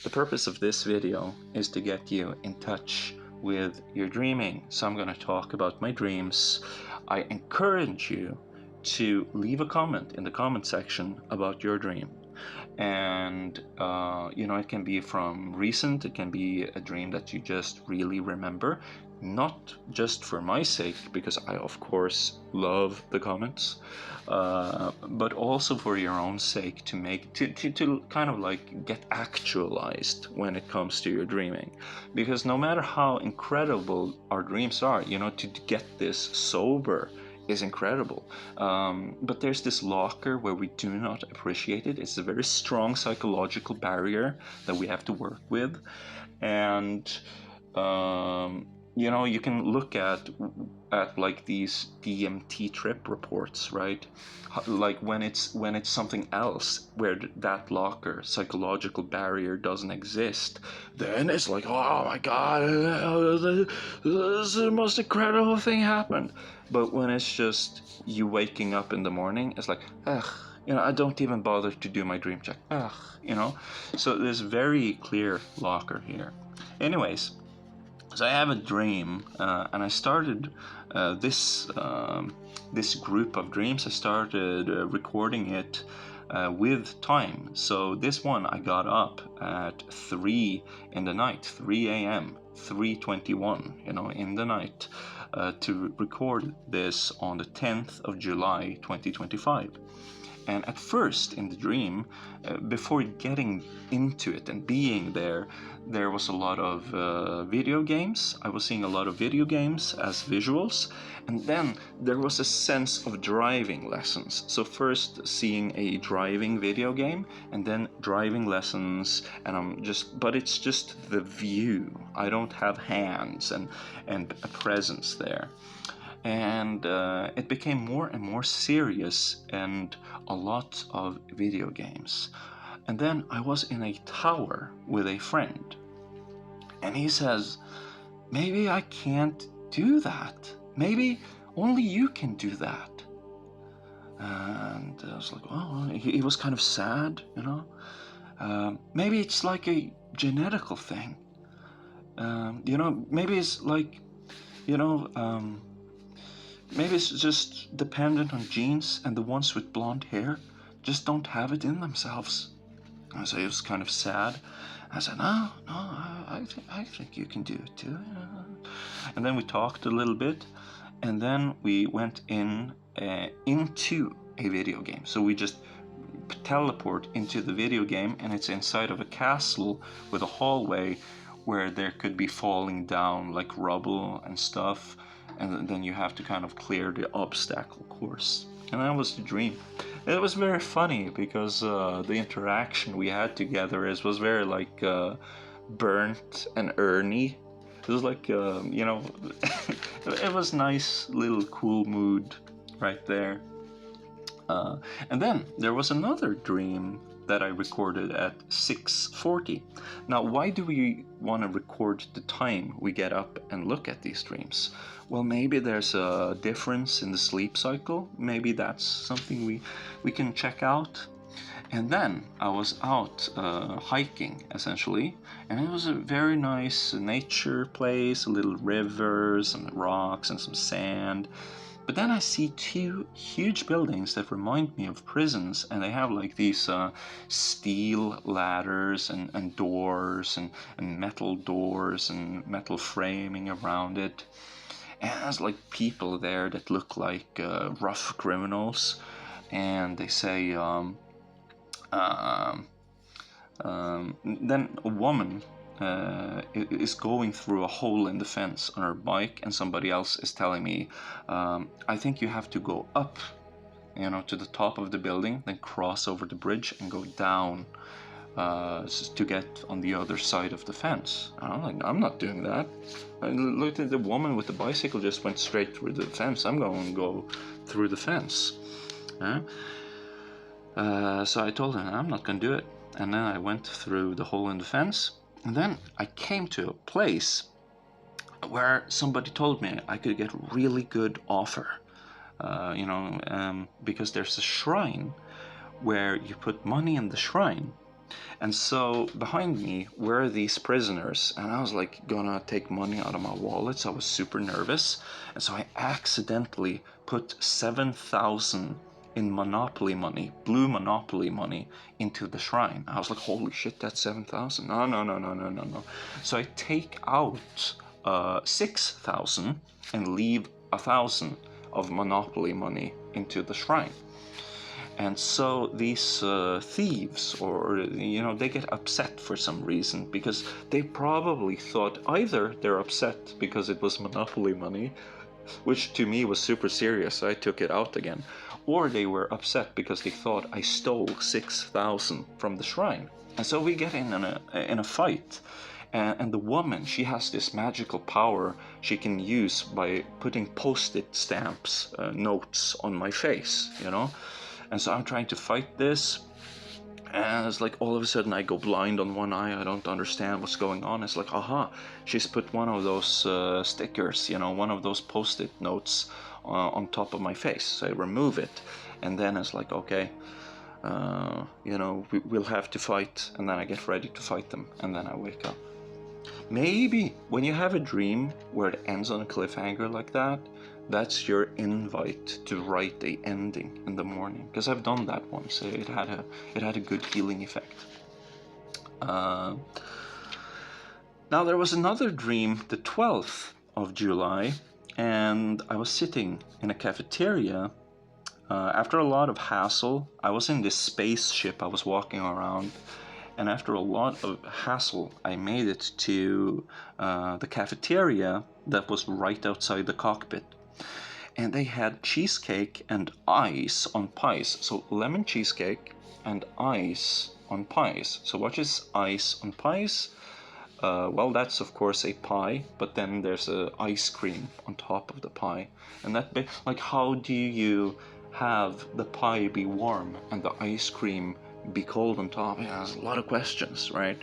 The purpose of this video is to get you in touch with your dreaming. So I'm going to talk about my dreams. I encourage you to leave a comment in the comment section about your dream. And it can be from recent, it can be a dream that you just really remember, not just for my sake, because I of course love the comments, but also for your own sake, to make to kind of like get actualized when it comes to your dreaming. Because no matter how incredible our dreams are, to get this sober is incredible, but there's this locker where we do not appreciate it. It's a very strong psychological barrier that we have to work with. And you can look at like these DMT trip reports, right? Like when it's something else where that locker psychological barrier doesn't exist, then it's like, oh my god, this is the most incredible thing happened. But when it's just you waking up in the morning, it's like, ugh, I don't even bother to do my dream check. Ugh, so there's very clear locker here. Anyways, so I have a dream, and I started this group of dreams. I started recording it with time. So this one, I got up at 3 in the night, 3 a.m., 3:21, in the night, to record this on the 10th of July 2025. And at first in the dream, before getting into it and being there was a lot of video games. I was seeing a lot of video games as visuals. And then there was a sense of driving lessons. So first seeing a driving video game, and then driving lessons. And but it's just the view. I don't have hands and a presence there. And it became more and more serious, and a lot of video games. And then I was in a tower with a friend, and he says, maybe I can't do that. Maybe only you can do that. And I was like, oh, he was kind of sad, maybe it's like a genetical thing. Maybe it's like, maybe it's just dependent on genes, and the ones with blonde hair just don't have it in themselves. And so it was kind of sad. I said, no, I think you can do it too. And then we talked a little bit, and then we went into a video game. So we just teleport into the video game, and it's inside of a castle with a hallway where there could be falling down like rubble and stuff. And then you have to kind of clear the obstacle course. And that was the dream. It was very funny because the interaction we had together was very like Burnt and Ernie. It was like, it was nice little cool mood right there. And then there was another dream that I recorded at 6:40. Now, why do we want to record the time we get up and look at these dreams? Well, maybe there's a difference in the sleep cycle. Maybe that's something we can check out. And then I was out hiking, essentially, and it was a very nice nature place, little rivers and rocks and some sand. But then I see two huge buildings that remind me of prisons, and they have like these steel ladders and doors and metal doors and metal framing around it. And there's like people there that look like rough criminals, and they say, then a woman is going through a hole in the fence on her bike, and somebody else is telling me, I think you have to go up, to the top of the building, then cross over the bridge and go down to get on the other side of the fence. And I'm like, I'm not doing that. I looked at the woman with the bicycle, just went straight through the fence. I'm going to go through the fence. So I told her, I'm not going to do it. And then I went through the hole in the fence. And then I came to a place where somebody told me I could get a really good offer, because there's a shrine where you put money in the shrine, And so behind me were these prisoners, and I was like gonna take money out of my wallet, so I was super nervous. And so I accidentally put 7,000 in Monopoly money, blue Monopoly money, into the shrine. I was like, holy shit, that's 7,000. No, no, no, no, no, no, no. So I take out 6,000 and leave 1,000 of Monopoly money into the shrine. And so these thieves, or they get upset for some reason, because they probably thought either they're upset because it was Monopoly money, which to me was super serious, so I took it out again, or they were upset because they thought I stole 6,000 from the shrine. And so we get in a fight. And the woman, she has this magical power she can use by putting post-it stamps, notes on my face, And so I'm trying to fight this, and it's like all of a sudden I go blind on one eye. I don't understand what's going on. It's like, aha, she's put one of those stickers, one of those post-it notes on top of my face. So I remove it, and then it's like, okay, we'll have to fight. And then I get ready to fight them, and then I wake up. Maybe when you have a dream where it ends on a cliffhanger like that, that's your invite to write the ending in the morning. Because I've done that once. It had a good healing effect. Now there was another dream, the 12th of July, and I was sitting in a cafeteria. After a lot of hassle, I was in this spaceship. I was walking around. And after a lot of hassle, I made it to the cafeteria that was right outside the cockpit. And they had cheesecake and ice on pies. So lemon cheesecake and ice on pies. So what is ice on pies? Well, that's of course a pie, but then there's ice cream on top of the pie. And that, like, how do you have the pie be warm and the ice cream be cold on top? Yeah, there's a lot of questions, right?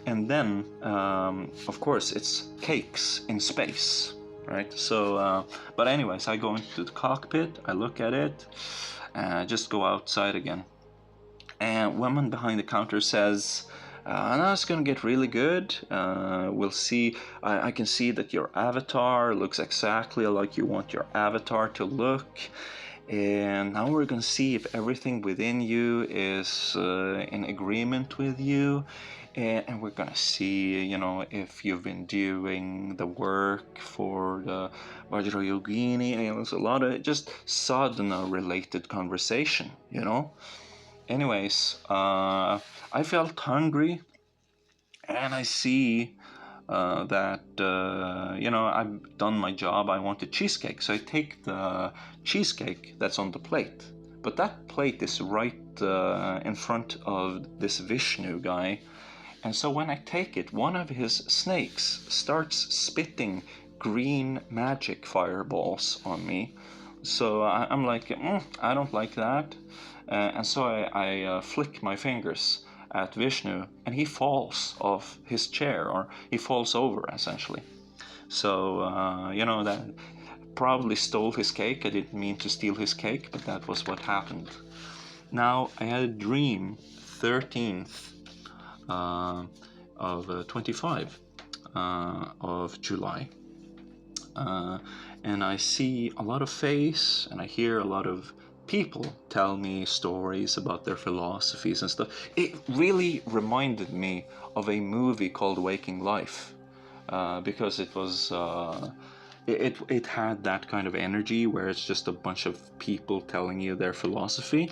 And then, of course, it's cakes in space, right? So, but anyways, I go into the cockpit, I look at it, and I just go outside again. And woman behind the counter says, now it's gonna get really good. We'll see. I can see that your avatar looks exactly like you want your avatar to look. And now we're going to see if everything within you is in agreement with you. And we're going to see, if you've been doing the work for the Vajrayogini. And there's a lot of just sadhana-related conversation, Anyways, I felt hungry. And I see that I've done my job. I wanted cheesecake, so I take the cheesecake that's on the plate, but that plate is right in front of this Vishnu guy. And so when I take it, one of his snakes starts spitting green magic fireballs on me. So I'm like, I don't like that. And so I flick my fingers at Vishnu, and he falls off his chair, or he falls over essentially. So that probably stole his cake. I didn't mean to steal his cake, but that was what happened. Now I had a dream 13th of 25 of July, and I see a lot of face, and I hear a lot of people tell me stories about their philosophies and stuff. It really reminded me of a movie called Waking Life, because it was it had that kind of energy where it's just a bunch of people telling you their philosophy.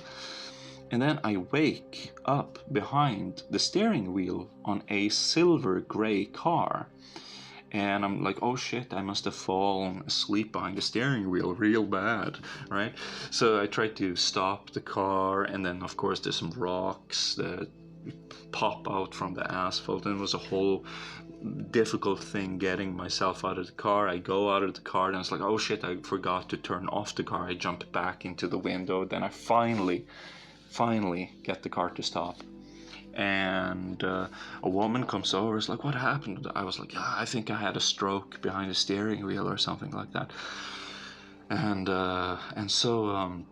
And then I wake up behind the steering wheel on a silver gray car. And I'm like, oh shit, I must have fallen asleep behind the steering wheel real bad, right? So I tried to stop the car, and then of course there's some rocks that pop out from the asphalt, and it was a whole difficult thing getting myself out of the car. I go out of the car, and it's like, oh shit, I forgot to turn off the car. I jump back into the window, then I finally get the car to stop. And a woman comes over, is like, what happened? I was like, yeah, I think I had a stroke behind the steering wheel or something like that. And so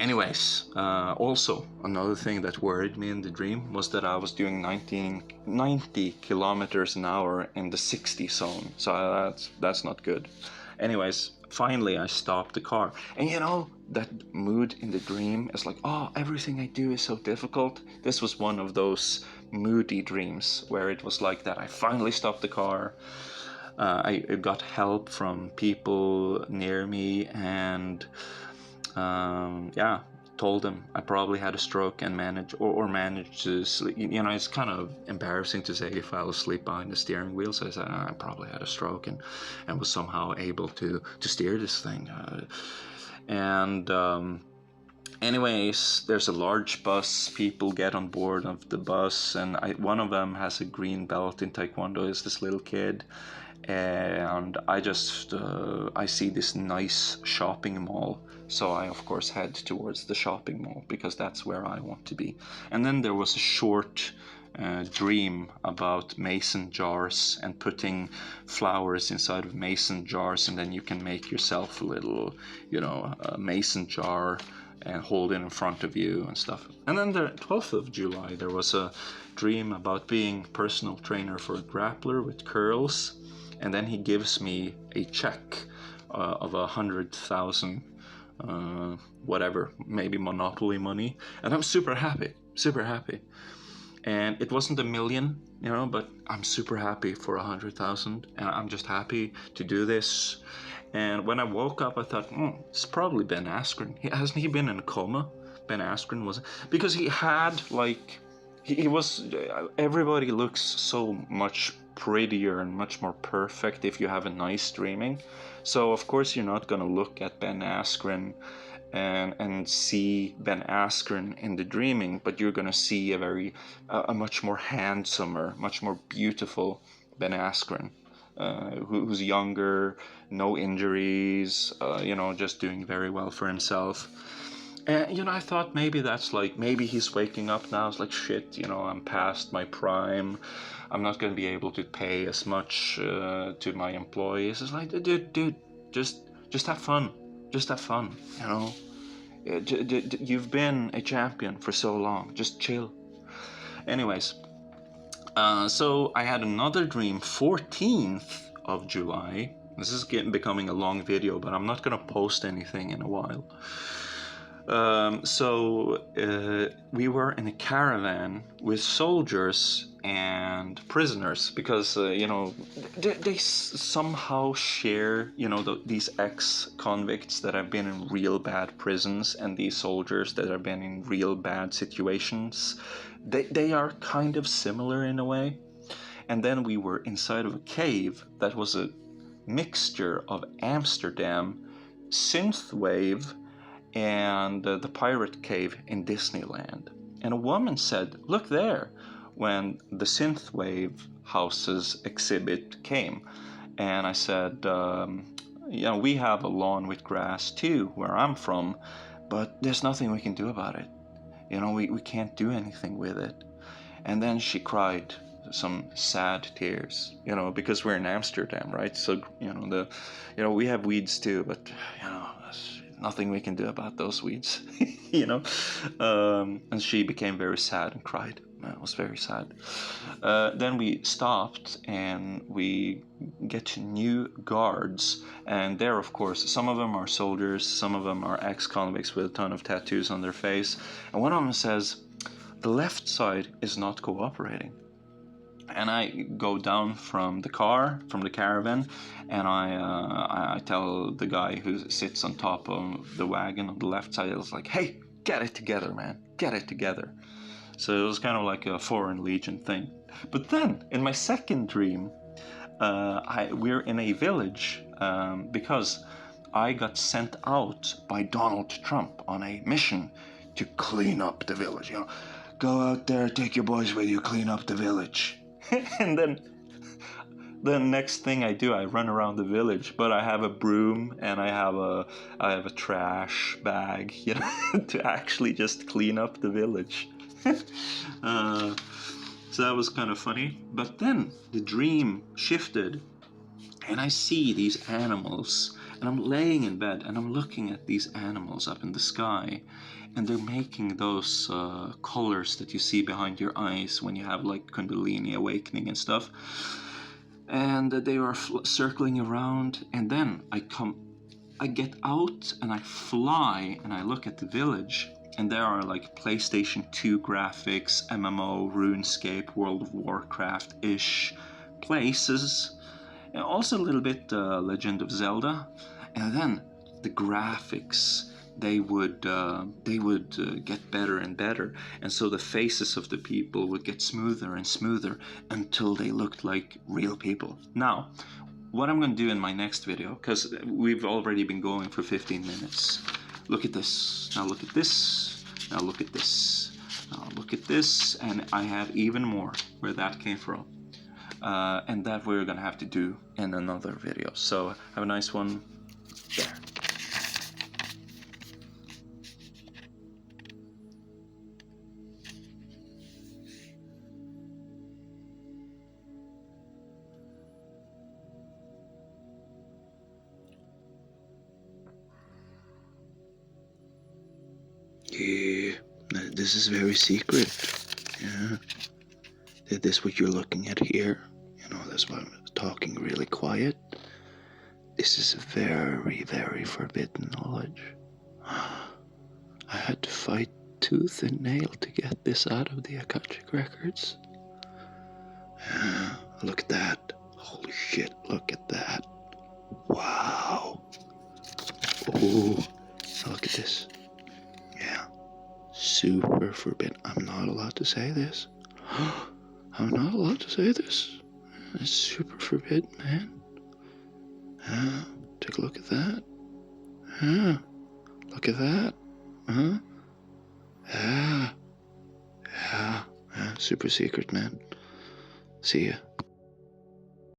Anyways, also another thing that worried me in the dream was that I was doing 90 kilometers an hour in the 60 zone. So that's not good. Anyways, finally I stopped the car. And you know, that mood in the dream is like, oh, everything I do is so difficult. This was one of those moody dreams where it was like that. I finally stopped the car. I got help from people near me, and yeah, told them I probably had a stroke and managed to sleep. You know, it's kind of embarrassing to say I fell asleep behind the steering wheel. So I said I probably had a stroke and was somehow able to steer this thing. Anyways, there's a large bus. People get on board of the bus, and one of them has a green belt in Taekwondo. Is this little kid, and I just I see this nice shopping mall. So I of course head towards the shopping mall because that's where I want to be. And then there was a short dream about mason jars and putting flowers inside of mason jars, and then you can make yourself a little, you know, a mason jar and hold it in front of you and stuff. And then the 12th of July, there was a dream about being personal trainer for a grappler with curls. And then he gives me a check of 100,000, whatever, maybe Monopoly money. And I'm super happy, super happy. And it wasn't a million, you know, but I'm super happy for 100,000. And I'm just happy to do this. And when I woke up, I thought, it's probably Ben Askren. Hasn't he been in a coma? Ben Askren was, because he had like, he was, everybody looks so much prettier and much more perfect if you have a nice dreaming. So of course you're not gonna look at Ben Askren and see Ben Askren in the dreaming, but you're gonna see a much more handsomer, much more beautiful Ben Askren. Who's younger, no injuries, you know, just doing very well for himself. And, you know, I thought maybe that's like, maybe he's waking up now. It's like, shit, you know, I'm past my prime. I'm not going to be able to pay as much to my employees. It's like, dude, just have fun. Just have fun, you know. You've been a champion for so long. Just chill. Anyways. So I had another dream, 14th of July. This is becoming a long video, but I'm not going to post anything in a while. We were in a caravan with soldiers and prisoners because, you know, they somehow share, you know, these ex-convicts that have been in real bad prisons and these soldiers that have been in real bad situations. They are kind of similar in a way. And then we were inside of a cave that was a mixture of Amsterdam, synthwave, and the pirate cave in Disneyland. And a woman said, look there, when the synthwave houses exhibit came. And I said, you know, we have a lawn with grass too, where I'm from, but there's nothing we can do about it. You know, we can't do anything with it. And then she cried some sad tears, you know, because we're in Amsterdam, right? So, you know, we have weeds too, but, you know, there's nothing we can do about those weeds, you know. And she became very sad and cried. It was very sad. Then we stopped and we get new guards, and there, of course, some of them are soldiers, some of them are ex-convicts with a ton of tattoos on their face, and one of them says, the left side is not cooperating. And I go down from the caravan, and I tell the guy who sits on top of the wagon on the left side, I was like, hey, get it together, man, get it together. So it was kind of like a Foreign Legion thing. But then, in my second dream, we're in a village because I got sent out by Donald Trump on a mission to clean up the village. You know, go out there, take your boys with you, clean up the village. And then the next thing I do, I run around the village, but I have a broom and I have a trash bag, you know, to actually just clean up the village. So that was kind of funny. But then the dream shifted, and I see these animals, And I'm laying in bed and I'm looking at these animals up in the sky, and they're making those colors that you see behind your eyes when you have like Kundalini awakening and stuff. And they are circling around, and then I get out and I fly and I look at the village, and there are like PlayStation 2 graphics, MMO, RuneScape, World of Warcraft-ish places, and also a little bit Legend of Zelda. And then the graphics, they would get better and better, and so the faces of the people would get smoother and smoother until they looked like real people. Now, what I'm going to do in my next video, because we've already been going for 15 minutes. Look at this. Now look at this. Now look at this. Now look at this. And I have even more where that came from. And that we're going to have to do in another video. So have a nice one. There. Yeah, this is very secret. Yeah, this what you're looking at here. You know, that's why I'm talking really quiet. This is very, very forbidden knowledge. I had to fight tooth and nail to get this out of the Akashic records. Yeah, look at that. Holy shit, look at that. Wow. Ooh, look at this. Yeah. Super forbidden. I'm not allowed to say this. I'm not allowed to say this. It's super forbidden, man. Take a look at that. Look at that. Yeah. Super secret, man. See ya.